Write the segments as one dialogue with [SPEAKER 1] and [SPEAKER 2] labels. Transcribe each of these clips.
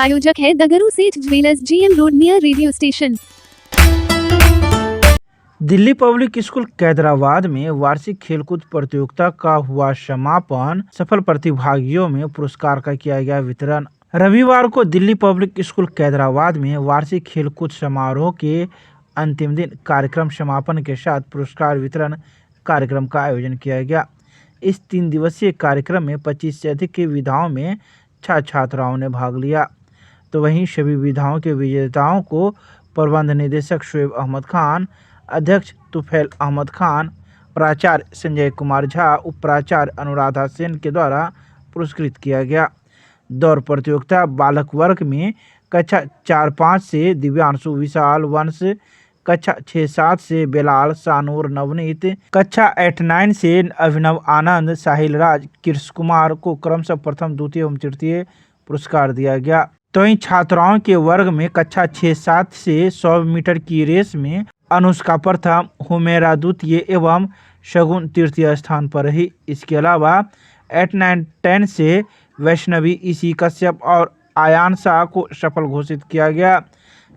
[SPEAKER 1] प्रायोजक है Dagru Seth jewellers, GM road near radio station.
[SPEAKER 2] Delhi public school Hyderabad में वार्षिक खेलकूद प्रतियोगिता का हुआ समापन। सफल प्रतिभागियों में पुरस्कार का किया गया वितरण। रविवार को दिल्ली पब्लिक स्कूल कैदराबाद में वार्षिक खेलकूद समारोह के अंतिम दिन कार्यक्रम समापन के साथ पुरस्कार वितरण कार्यक्रम का आयोजन किया गया। इस 3 दिवसीय कार्यक्रम में 25 से अधिक की विधाओं में छात्राओं ने भाग लिया। तो वहीं सभी विधाओं के विजेताओं को प्रबंध निदेशक शोएब अहमद खान, अध्यक्ष तुफैल अहमद खान, प्राचार्य संजय कुमार झा, उप प्राचार्य अनुराधा सेन के द्वारा पुरस्कृत किया गया। दौड़ प्रतियोगिता बालक वर्ग में कक्षा 4-5 से दिव्यांशु विशाल वंश, कक्षा 6-7 से बेलाल सानूर नवनीत, कक्षा 8-9 से अभिनव आनंद, साहिल राज, कृष कुमार को क्रमशः प्रथम, द्वितीय एवं तृतीय पुरस्कार दिया गया। तो वहीं छात्राओं के वर्ग में कक्षा 6-7 से 100 मीटर की रेस में अनुष्का प्रथम, हुमेरा द्वितीय एवं शगुन तृतीय स्थान पर रही। इसके अलावा 8-9-10 से वैष्णवी, ईसी कश्यप और आयान शाह को सफल घोषित किया गया।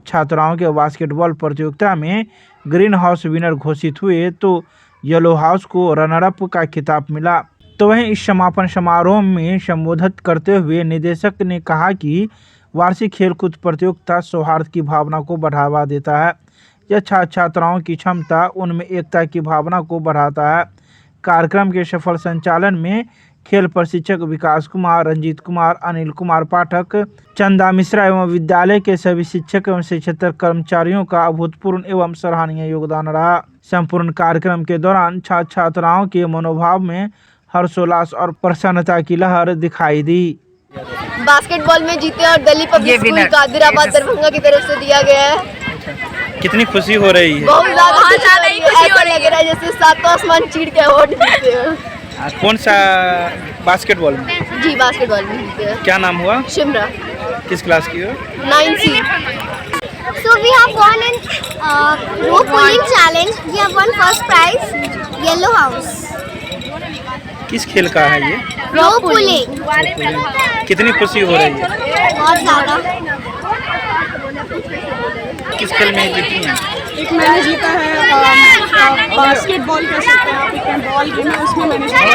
[SPEAKER 2] छात्राओं के बास्केटबॉल प्रतियोगिता में ग्रीन हाउस विनर घोषित हुए तो येलो हाउस को रनर अप का खिताब मिला। तो वहीं इस समापन समारोह में संबोधित करते हुए निदेशक ने कहा कि वार्षिक खेलकूद प्रतियोगिता सौहार्द की भावना को बढ़ावा देता है। यह छात्राओं की क्षमता, उनमें एकता की भावना को बढ़ाता है। कार्यक्रम के सफल संचालन में खेल प्रशिक्षक विकास कुमार, रंजीत कुमार, अनिल कुमार पाठक, चंदा मिश्रा एवं विद्यालय के सभी शिक्षक एवं शिक्षकेतर कर्मचारियों का अभूतपूर्व एवं सराहनीय योगदान रहा। संपूर्ण कार्यक्रम के दौरान छात्राओं के मनोभाव में हर्षोल्लास और प्रसन्नता की लहर दिखाई दी।
[SPEAKER 3] बास्केटबॉल में जीते और दिल्ली पब्लिक स्कूल कादिराबाद दरभंगा की तरफ से दिया गया है।
[SPEAKER 2] कितनी खुशी हो रही है?
[SPEAKER 3] बहुत ज्यादा खुशी हो लग रहा है जैसे सातवां आसमान चीर के अवार्ड जीते हैं।
[SPEAKER 2] कौन सा बास्केटबॉल में?
[SPEAKER 3] जी बास्केटबॉल में जीते हैं।
[SPEAKER 2] क्या नाम हुआ?
[SPEAKER 3] शिमरा।
[SPEAKER 2] किस क्लास की हो?
[SPEAKER 3] 9C।
[SPEAKER 4] So we have won in rope pulling challenge. We have won first prize, Yellow House.
[SPEAKER 2] किस खेल का है ये?
[SPEAKER 4] Rope pulling.
[SPEAKER 2] कितनी खुशी हो रही है?
[SPEAKER 4] बहुत ज़्यादा।
[SPEAKER 2] किस खेल में जीती हैं?
[SPEAKER 5] एक मैंने जीता है बास्केटबॉल कह सकते हैं आप, एक बॉल गेम है उसमें मैंने जीता है।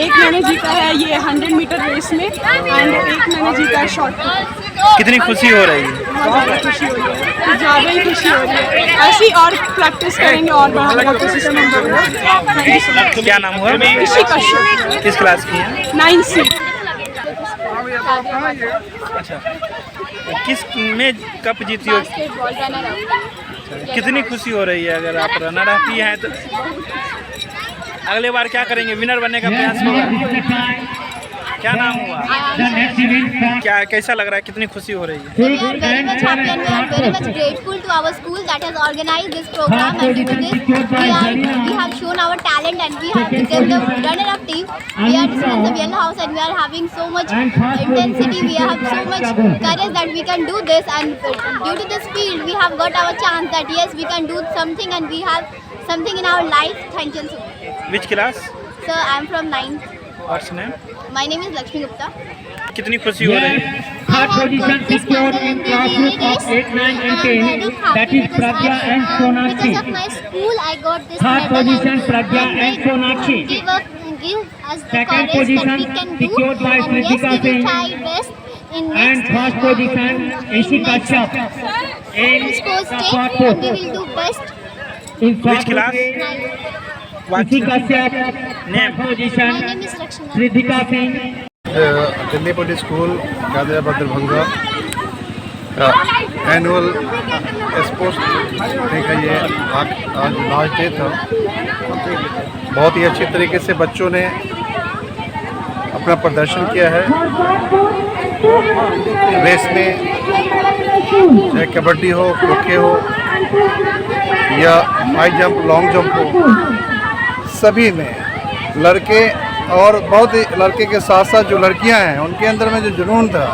[SPEAKER 5] एक मैंने जीता है ये 100 मीटर रेस में एंड एक मैंने जीता है शॉर्ट पुट।
[SPEAKER 2] कितनी खुशी हो रही है?
[SPEAKER 5] बहुत ज़्यादा खुशी हो रही है, कुछ ज़्यादा ही खुशी हो रही है। ऐसी और प्रैक्टिस करेंगे और बढ़ाने का कोशिश करेंगे।
[SPEAKER 2] क्या नाम हुआ?
[SPEAKER 5] ऋषि कश्यप।
[SPEAKER 2] किस क्लास की है?
[SPEAKER 5] 9C।
[SPEAKER 2] अच्छा, किस में कप जीती हो?
[SPEAKER 3] Basketball runner up.
[SPEAKER 2] कितनी खुशी हो रही है? अगर आप रनर अप ही हैं तो अगले बार क्या करेंगे? विनर बनने का प्रयास होगा। क्या नाम हुआ? क्या कैसा लग रहा है? कितनी खुशी हो रही है?
[SPEAKER 4] We are very much happy and we are very much grateful to our school that has organized this program, and due to this we have shown our talent and we have become the runner-up team. We are students of Yellow House and we are having so much intensity. We have so much courage that we can do this, and due to this field we have got our chance that yes we can do something and we have something in our life. Thank you so much.
[SPEAKER 2] Which class?
[SPEAKER 4] Sir, I am from 9th.
[SPEAKER 2] What's name?
[SPEAKER 4] My name is Lakshmi Gupta.
[SPEAKER 2] कितनी खुशी हो रही है?
[SPEAKER 4] Third position secured in classes of 8, 9 and 10. That is Pragya and Sonakshi. Because of my school, I got this medal. Third position Pragya and Sonakshi. Give us the courage that we can do. And yes, we will try best in next. And first position Ishi Kashyap. In sports day, we will do best.
[SPEAKER 2] Which class?
[SPEAKER 4] Ishi
[SPEAKER 2] Kashyap. Name?
[SPEAKER 4] My name is Rakshana.
[SPEAKER 6] Riddhika Singh. Delhi public school Kadirabad Darbhanga का annual sports day का ये आज last day था। बहुत ही अच्छी तरीके से बच्चों ने अपना प्रदर्शन किया है। रेस में चाहे कबड्डी हो, खो-खो हो या हाई जंप, लॉन्ग जंप हो, सभी में लड़के और बहुत ही लड़के के साथ साथ जो लड़कियां हैं उनके अंदर में जो जुनून था,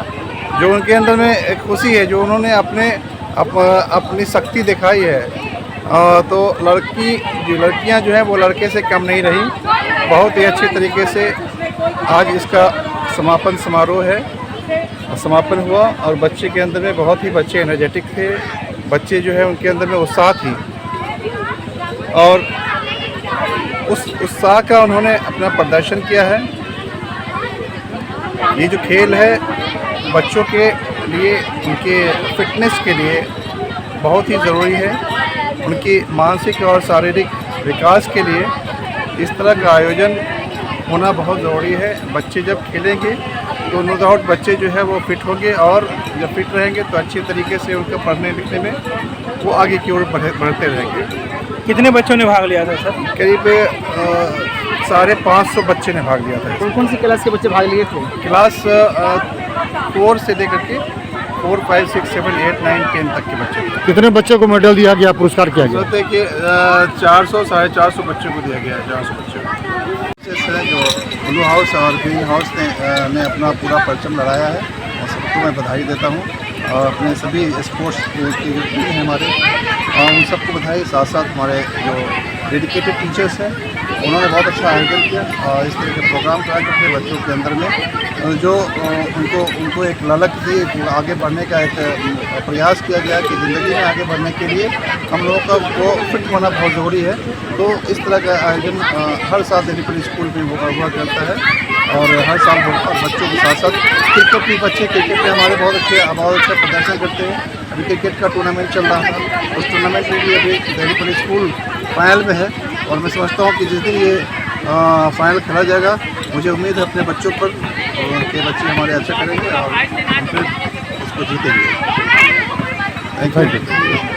[SPEAKER 6] जो उनके अंदर में एक खुशी है, जो उन्होंने अपनी शक्ति दिखाई है, तो लड़कियां जो हैं वो लड़के से कम नहीं रही। बहुत ही अच्छी तरीके से आज इसका समापन समारोह है। समापन हुआ और बच्चे के अंदर में बहुत ही बच्चे एनर्जेटिक थे, बच्चे जो है उनके अंदर में उत्साह थी और उस उत्साह का उन्होंने अपना प्रदर्शन किया है। ये जो खेल है बच्चों के लिए, उनके फिटनेस के लिए बहुत ही ज़रूरी है, उनकी मानसिक और शारीरिक विकास के लिए इस तरह का आयोजन होना बहुत ज़रूरी है। बच्चे जब खेलेंगे तो नो डाउट बच्चे जो है वो फिट होंगे और जब फिट रहेंगे तो अच्छे तरीके से उनका पढ़ने लिखने में वो आगे की ओर बढ़ते रहेंगे।
[SPEAKER 2] कितने बच्चों ने भाग लिया था सर?
[SPEAKER 6] करीब 550 बच्चे ने भाग लिया था।
[SPEAKER 2] कौन कौन सी क्लास के बच्चे भाग लिए थे?
[SPEAKER 6] क्लास 4 से लेकर के 4, 5, 6, 7, 8, 9, 10 तक के बच्चे थे।
[SPEAKER 7] कितने बच्चों को मेडल दिया गया, पुरस्कार किया गया?
[SPEAKER 6] सोचते कि 400 साढ़े 400 बच्चों को दिया गया है, 400 बच्चों को। जो ब्लू हाउस और ग्रीन हाउस ने अपना पूरा परचम लड़ाया है और सबको मैं बधाई देता हूँ और अपने सभी स्पोर्ट्स के जो टीम हैं हमारे उन सबको बधाई। साथ साथ हमारे जो डेडिकेटेड टीचर्स हैं उन्होंने बहुत अच्छा आयोजन किया और इस तरह के प्रोग्राम करा करके बच्चों के अंदर में जो उनको एक ललक थी, आगे बढ़ने का एक प्रयास किया गया कि ज़िंदगी में आगे बढ़ने के लिए हम लोगों का वो फिट होना बहुत ज़रूरी है। तो इस तरह का आयोजन हर साल दिल्ली पब्लिक स्कूल में हुआ करता है और हर साल बच्चों के साथ साथ क्रिकेट भी, बच्चे क्रिकेट में हमारे बहुत अच्छा प्रदर्शन करते हैं। अभी क्रिकेट का टूर्नामेंट चल रहा था, उस टूर्नामेंट में भी अभी दिल्ली पब्लिक स्कूल फाइनल में है और मैं समझता हूँ कि जिस दिन ये फाइनल खेला जाएगा मुझे उम्मीद है अपने बच्चों पर के बच्चे हमारे अच्छा करेंगे और हम फिर इसको जीतेंगे। Thank you.